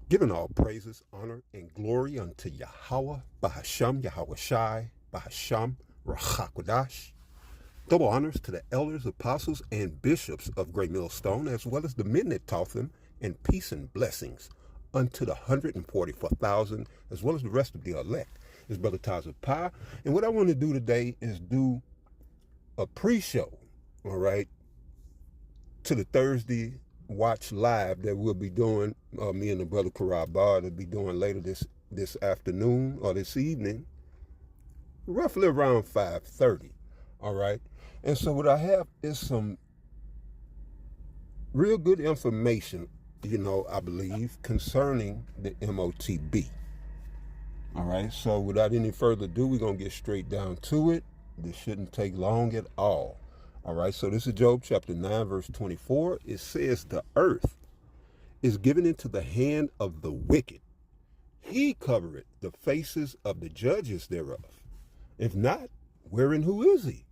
Giving all praises, honor, and glory unto Yahweh, Bahasham, Yahweh Shai, Bahasham, Rachakodash. Double honors to the elders, apostles, and bishops of Great Millstone, as well as the men that taught them, and peace and blessings unto the 144,000, as well as the rest of the elect. It's Brother Taza Pi. And what I want to do today is do a pre-show, all right, to the Thursday Watch Live that we'll be doing, me and the Brother Karabah will be doing later this afternoon or this evening, roughly around 5:30, all right? And so what I have is some real good information, I believe, concerning the MOTB. All right, so without any further ado, we're going to get straight down to it. This shouldn't take long at all. All right, so this is Job chapter 9, verse 24. It says, the earth is given into the hand of the wicked. He covereth the faces of the judges thereof. If not, wherein who is he?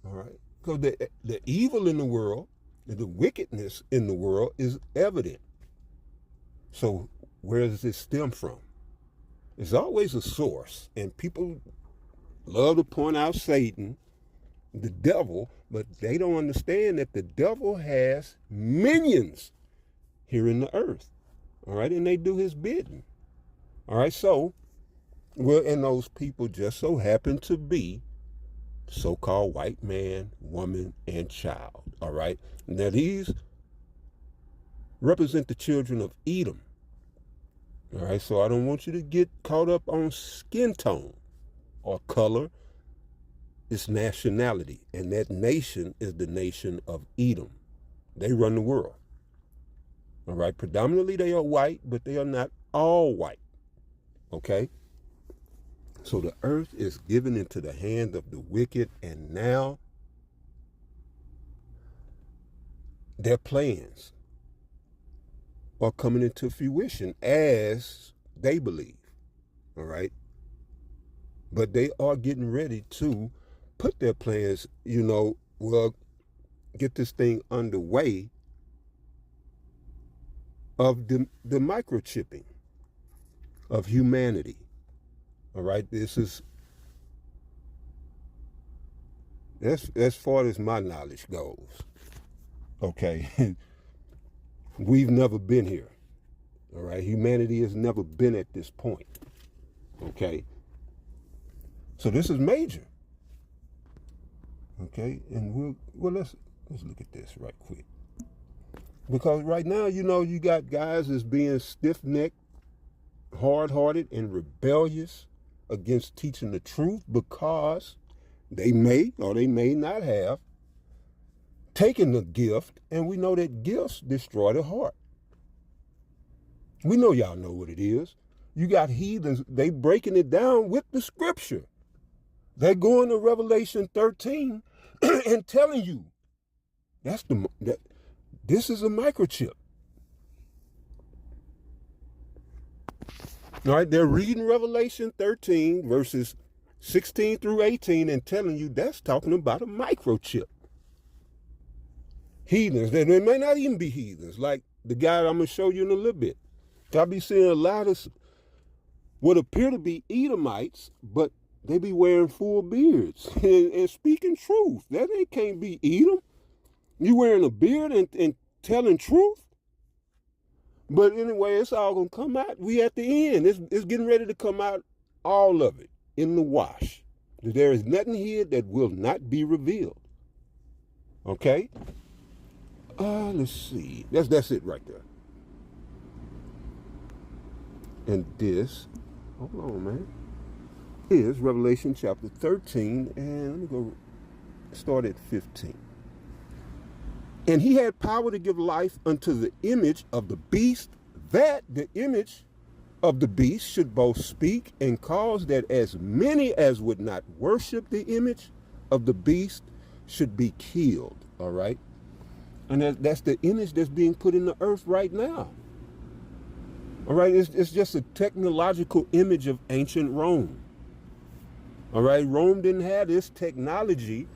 All right, because the evil in the world, the wickedness in the world is evident. So where does this stem from? It's always a source, and people love to point out Satan, the devil, but they don't understand that the devil has minions here in the earth, all right, and they do his bidding, all right. So, and those people just so happen to be so-called white man, woman, and child, all right. Now these represent the children of Edom, all right. So I don't want you to get caught up on skin tone or color. It's nationality, and that nation is the nation of Edom. They run the world. All right, predominantly they are white, but they are not all white. Okay? So the earth is given into the hand of the wicked, and now their plans are coming into fruition as they believe. All right? But they are getting ready to put their plans, get this thing underway of the microchipping of humanity. All right, this is, as far as my knowledge goes. Okay, we've never been here. All right, humanity has never been at this point. Okay, so this is major. Okay, and let's look at this right quick, because right now, you got guys that's being stiff-necked, hard-hearted, and rebellious against teaching the truth because they may or they may not have taken the gift, and we know that gifts destroy the heart. We know y'all know what it is. You got heathens, they breaking it down with the scripture. They're going to Revelation 13 and telling you that this is a microchip. All right, they're reading Revelation 13 verses 16 through 18 and telling you that's talking about a microchip. Heathens, they may not even be heathens, like the guy I'm going to show you in a little bit. I'll be seeing a lot of what appear to be Edomites, but they be wearing full beards and speaking truth. That they can't be Edom. You wearing a beard and telling truth? But anyway, it's all going to come out. We at the end. It's getting ready to come out, all of it, in the wash. There is nothing here that will not be revealed. Okay? Let's see. That's it right there. And this, hold on, man, is Revelation chapter 13, and let me go start at 15. And he had power to give life unto the image of the beast, that the image of the beast should both speak and cause that as many as would not worship the image of the beast should be killed. All right? And that's the image that's being put in the earth right now. All right? It's just a technological image of ancient Rome. All right? Rome didn't have this technology,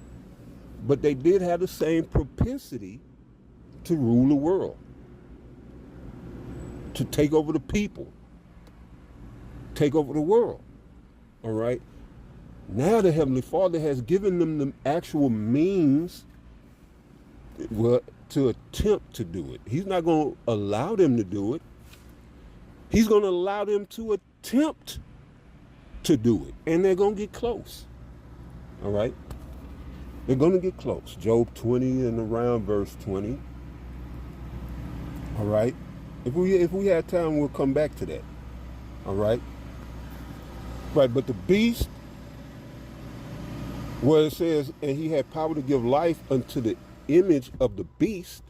but they did have the same propensity to rule the world, to take over the people, take over the world. All right. Now the Heavenly Father has given them the actual means, well, to attempt to do it. He's not going to allow them to do it. He's going to allow them to attempt to do it. And they're going to get close. All right? They're going to get close. Job 20 and around verse 20. All right? If we had time, we'll come back to that. All right? Right, but the beast, where it says, and he had power to give life unto the image of the beast.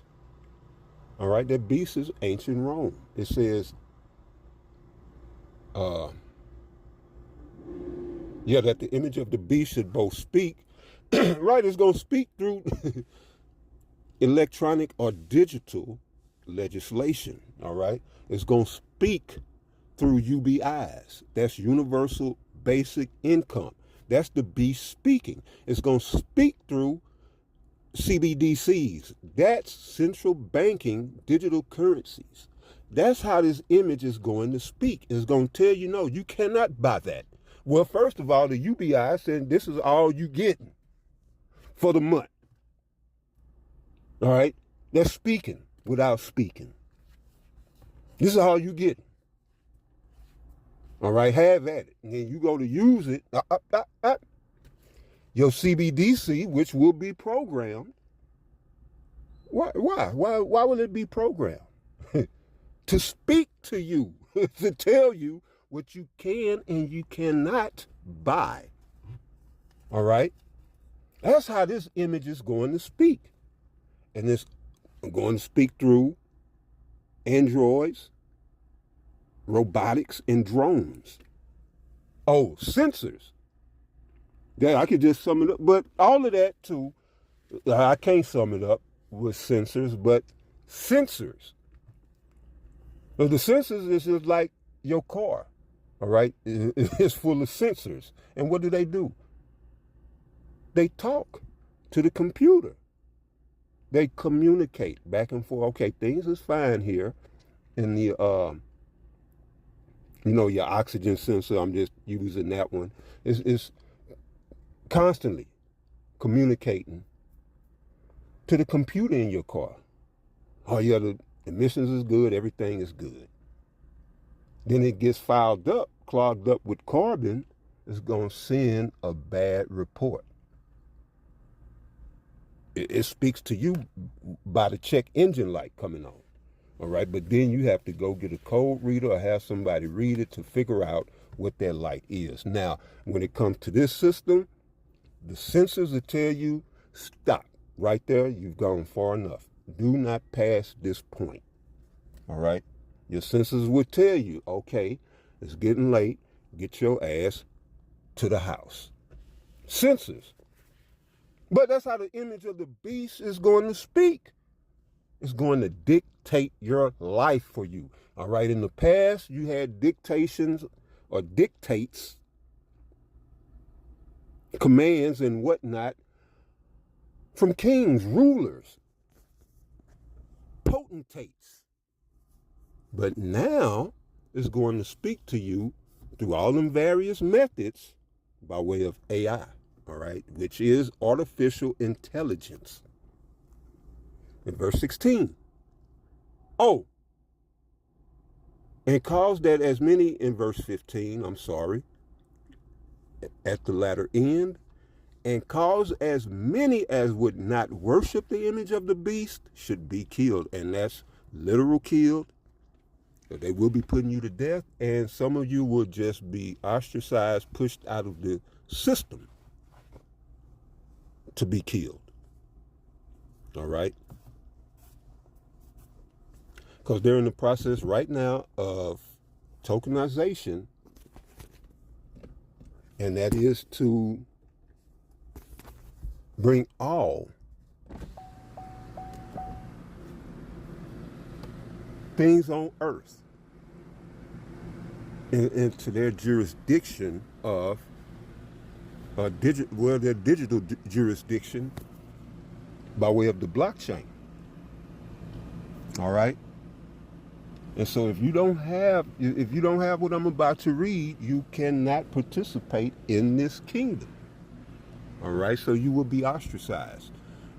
All right, that beast is ancient Rome. It says, that the image of the beast should both speak. Right, it's going to speak through electronic or digital legislation. All right, it's going to speak through UBIs. That's universal basic income. That's the beast speaking. It's going to speak through CBDCs. That's central banking digital currencies. That's how this image is going to speak. It's going to tell you, no, you cannot buy that. Well, first of all, the UBI said this is all you getting for the month. All right? They're speaking without speaking. This is all you getting. All right, have at it. And then you go to use it. Your CBDC, which will be programmed. Why will it be programmed? To speak to you, to tell you what you can and you cannot buy. All right? That's how this image is going to speak. And it's going to speak through androids, robotics, and drones. Oh, sensors. Yeah, I could just sum it up. But all of that, too, I can't sum it up with sensors, but sensors. But the sensors is just like your car, all right? It's full of sensors. And what do? They talk to the computer. They communicate back and forth. Okay, things is fine here in the, your oxygen sensor. I'm just using that one. It's constantly communicating to the computer in your car. Oh, yeah, the emissions is good. Everything is good. Then it gets clogged up with carbon. It's going to send a bad report. It speaks to you by the check engine light coming on. All right. But then you have to go get a code reader or have somebody read it to figure out what that light is. Now, when it comes to this system, the sensors will tell you, stop right there. You've gone far enough. Do not pass this point. All right. Your sensors will tell you, okay, it's getting late. Get your ass to the house. Sensors. But that's how the image of the beast is going to speak. It's going to dictate your life for you. All right. In the past, you had dictations or dictates, commands and whatnot from kings, rulers, potentates. But now it's going to speak to you through all them various methods by way of AI. All right, which is artificial intelligence. In verse 16. Oh, and cause that as many, in verse 15, at the latter end, and cause as many as would not worship the image of the beast should be killed. And that's literal killed. They will be putting you to death, and some of you will just be ostracized, pushed out of the system to be killed. All right? Because they're in the process right now of tokenization, and that is to bring all things on earth into their jurisdiction of their digital jurisdiction by way of the blockchain. All right. And so if you don't have what I'm about to read, you cannot participate in this kingdom. All right, so you will be ostracized.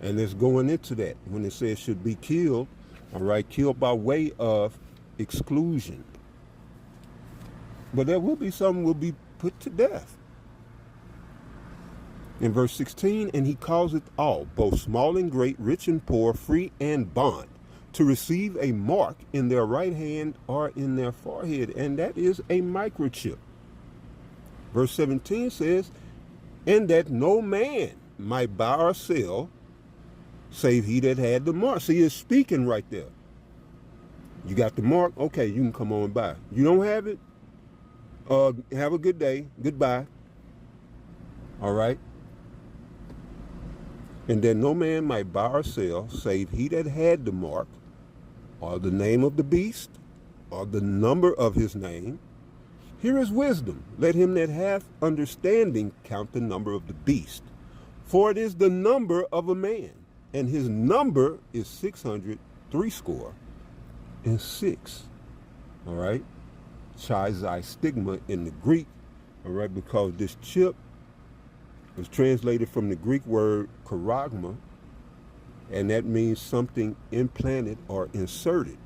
And it's going into that when it says should be killed, all right, killed by way of exclusion. But there will be some will be put to death. In verse 16, and he causeth all, both small and great, rich and poor, free and bond, to receive a mark in their right hand or in their forehead, and that is a microchip. Verse 17 says, and that no man might buy or sell, save he that had the mark. See, it's speaking right there. You got the mark, okay, you can come on by. You don't have it, have a good day, goodbye. All right? And that no man might buy or sell, save he that had the mark, or the name of the beast, or the number of his name. Here is wisdom. Let him that hath understanding count the number of the beast. For it is the number of a man, and his number is 666. All right? Chi stigma in the Greek, all right, because this chip was translated from the Greek word charagma, and that means something implanted or inserted.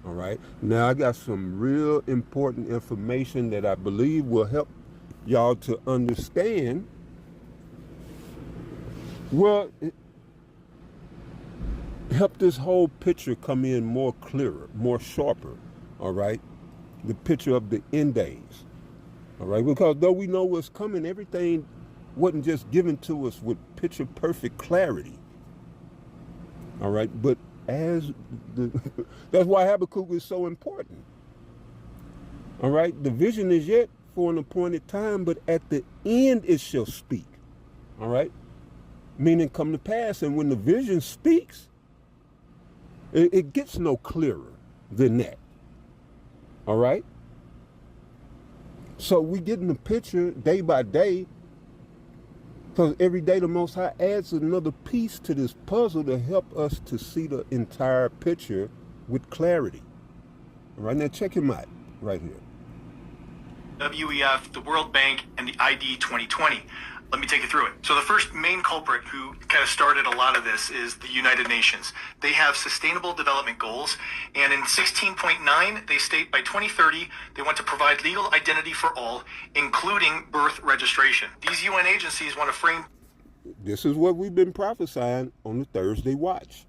All right. Now I got some real important information that I believe will help y'all to understand. Well, help this whole picture come in more clearer, more sharper. All right. The picture of the end days. All right. Because though we know what's coming, everything wasn't just given to us with picture perfect clarity. All right, but that's why Habakkuk is so important. All right, the vision is yet for an appointed time, but at the end it shall speak. All right, meaning come to pass. And when the vision speaks, it gets no clearer than that. All right, so we getting the picture day by day. Because every day the Most High adds another piece to this puzzle to help us to see the entire picture with clarity. All right, now check him out right here. WEF, the World Bank, and the ID 2020. Let me take you through it. So the first main culprit who kind of started a lot of this is the United Nations. They have Sustainable Development Goals, and in 16.9, they state by 2030, they want to provide legal identity for all, including birth registration. These UN agencies want to frame... This is what we've been prophesying on the Thursday Watch.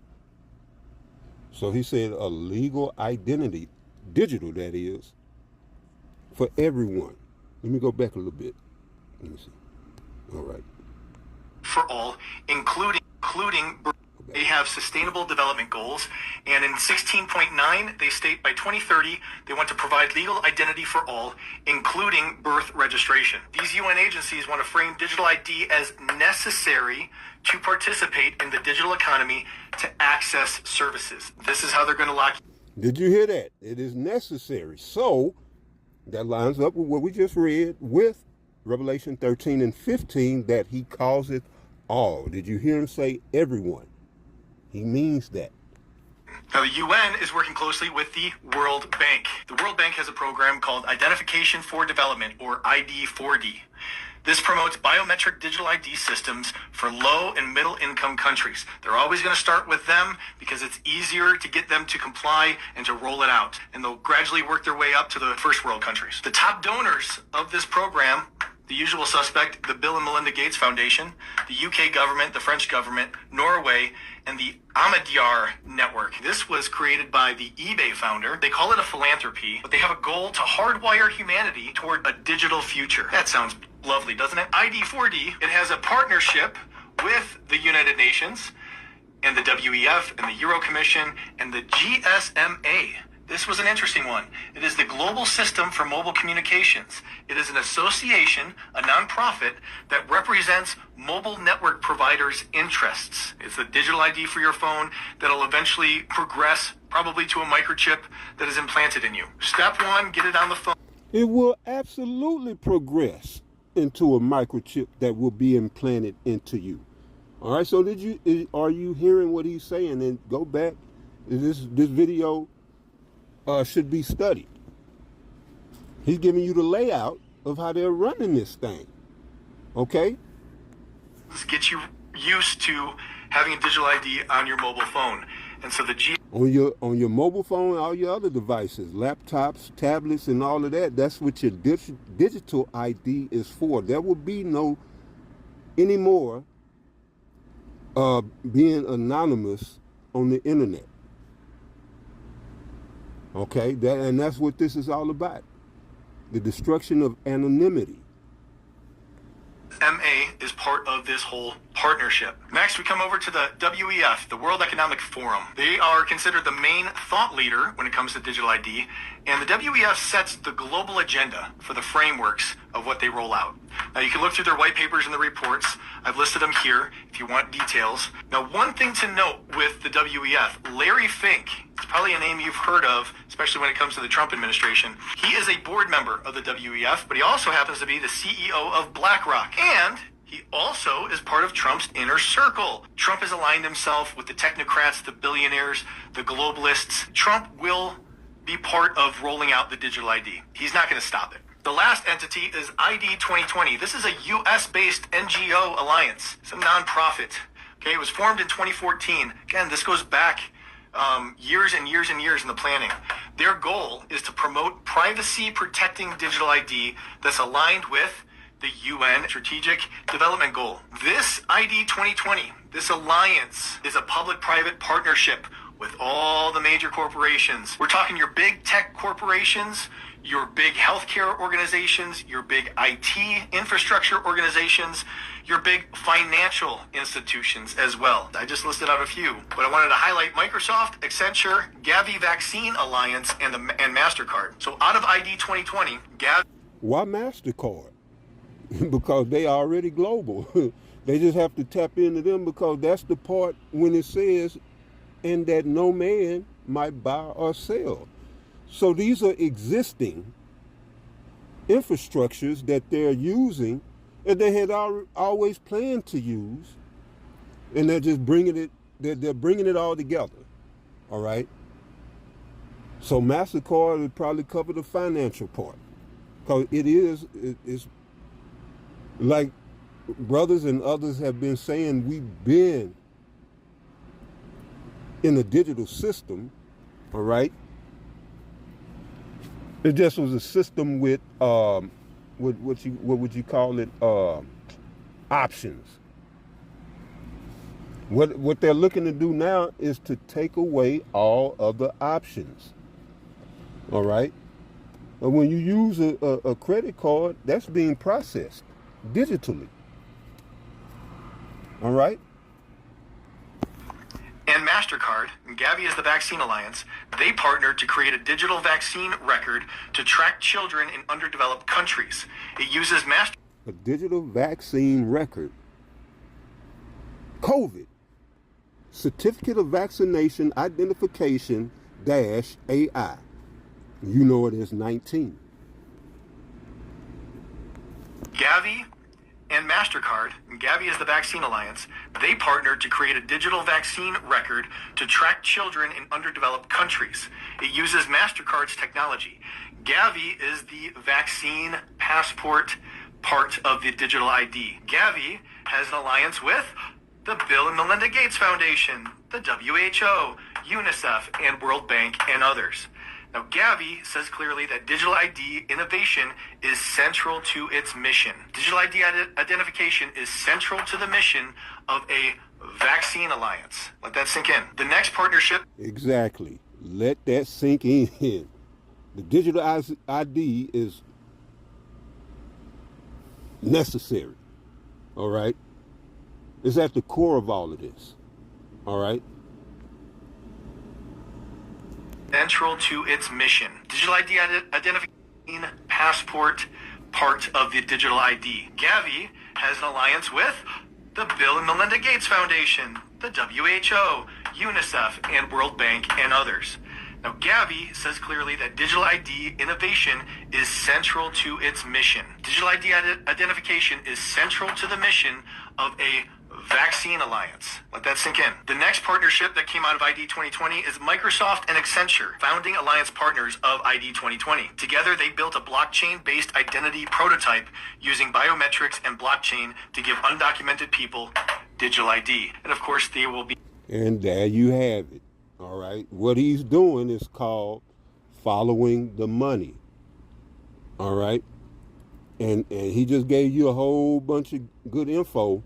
So he said a legal identity, digital that is, for everyone. Let me go back a little bit. Let me see. All right. For all, including they have Sustainable Development Goals, and in 16.9, they state by 2030, they want to provide legal identity for all, including birth registration. These UN agencies want to frame digital ID as necessary to participate in the digital economy to access services. This is how they're going to lock... Did you hear that? It is necessary. So that lines up with what we just read with Revelation 13 and 15, that he calls it all. Did you hear him say everyone? He means that. Now, the UN is working closely with the World Bank. The World Bank has a program called Identification for Development, or ID4D. This promotes biometric digital ID systems for low and middle income countries. They're always going to start with them because it's easier to get them to comply and to roll it out. And they'll gradually work their way up to the first world countries. The top donors of this program, the usual suspect, the Bill and Melinda Gates Foundation, the UK government, the French government, Norway, and the Ahmadiyar Network. This was created by the eBay founder. They call it a philanthropy, but they have a goal to hardwire humanity toward a digital future. That sounds lovely, doesn't it? ID4D, it has a partnership with the United Nations and the WEF and the Euro Commission and the GSMA. This was an interesting one. It is the Global System for Mobile Communications. It is an association, a nonprofit, that represents mobile network providers' interests. It's a digital ID for your phone that'll eventually progress probably to a microchip that is implanted in you. Step one, get it on the phone. It will absolutely progress into a microchip that will be implanted into you. All right, so are you hearing what he's saying? And go back, this video should be studied. He's giving you the layout of how they're running this thing. Okay? Get you used to having a digital ID on your mobile phone. And so the on your mobile phone, all your other devices, laptops, tablets, and all of that, that's what your digital ID is for. There will be no anymore being anonymous on the internet. Okay, and that's what this is all about. The destruction of anonymity. MA is part of this whole partnership. Next, we come over to the WEF, the World Economic Forum. They are considered the main thought leader when it comes to digital ID, and the WEF sets the global agenda for the frameworks of what they roll out. Now, you can look through their white papers and the reports. I've listed them here if you want details. Now, one thing to note with the WEF, Larry Fink, it's probably a name you've heard of, especially when it comes to the Trump administration. He is a board member of the WEF, but he also happens to be the CEO of BlackRock. And he also is part of Trump's inner circle. Trump has aligned himself with the technocrats, the billionaires, the globalists. Trump will be part of rolling out the digital ID. He's not going to stop it. The last entity is ID 2020. This is a U.S.-based NGO alliance. It's a nonprofit. Okay, it was formed in 2014. Again, this goes back years and years and years in the planning. Their goal is to promote privacy-protecting digital ID that's aligned with the UN Strategic Development Goal. This ID 2020, this alliance, is a public-private partnership with all the major corporations. We're talking your big tech corporations, your big healthcare organizations, your big IT infrastructure organizations, your big financial institutions as well. I just listed out a few, but I wanted to highlight Microsoft, Accenture, Gavi Vaccine Alliance, and MasterCard. So out of ID 2020, Gavi... Why MasterCard? Because they are already global. They just have to tap into them, because that's the part when it says, and that no man might buy or sell. So these are existing infrastructures that they're using, and they had always planned to use, and they're just bringing it. They're bringing it all together. All right. So MasterCard would probably cover the financial part, because it's like brothers and others have been saying, we've been in the digital system, all right? It just was a system with what would you call it? Options. What they're looking to do now is to take away all other options. All right? But when you use a credit card, that's being processed digitally. All right? And MasterCard, and Gavi is the Vaccine Alliance, they partnered to create a digital vaccine record to track children in underdeveloped countries. It uses a digital vaccine record. COVID. Certificate of Vaccination Identification -AI. You know it is 19. Gavi and MasterCard, and Gavi is the Vaccine Alliance, they partnered to create a digital vaccine record to track children in underdeveloped countries. It uses MasterCard's technology. Gavi is the vaccine passport part of the digital ID. Gavi has an alliance with the Bill and Melinda Gates Foundation, the WHO, UNICEF, and World Bank, and others. Now, Gavi says clearly that digital ID innovation is central to its mission. Digital ID identification is central to the mission of a vaccine alliance. Let that sink in. The next partnership... Exactly. Let that sink in. The digital ID is necessary. All right? It's at the core of all of this. All right? Central to its mission. Digital ID identification passport part of the digital ID. Gavi has an alliance with the Bill and Melinda Gates Foundation, the WHO, UNICEF, and World Bank, and others. Now, Gavi says clearly that digital ID innovation is central to its mission. Digital ID identification is central to the mission of a Vaccine Alliance. Let that sink in. The next partnership that came out of ID 2020 is Microsoft and Accenture, founding alliance partners of ID 2020. Together, they built a blockchain-based identity prototype using biometrics and blockchain to give undocumented people digital ID. And of course, they will be... And there you have it. All right. What he's doing is called following the money. All right. And he just gave you a whole bunch of good info,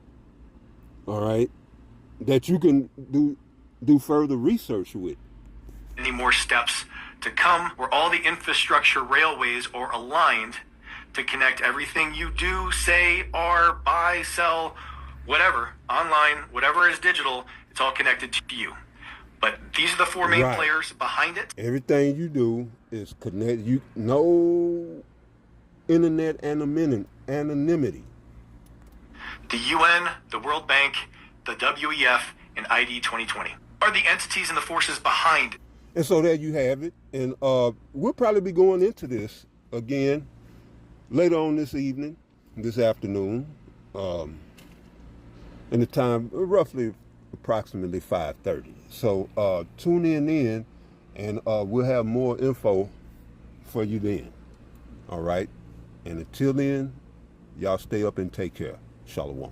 all right, that you can do further research with. Any more steps to come where all the infrastructure railways are aligned to connect everything you do, say, are, buy, sell, whatever, online, whatever is digital, it's all connected to you. But these are the four main players behind it. Everything you do is connected. No internet anonymity. The UN, the World Bank, the WEF, and ID 2020 are the entities and the forces behind it. And so there you have it. And we'll probably be going into this again later on this evening, this afternoon, in the time roughly approximately 5:30. So tune in and we'll have more info for you then. All right. And until then, y'all stay up and take care. Shalom.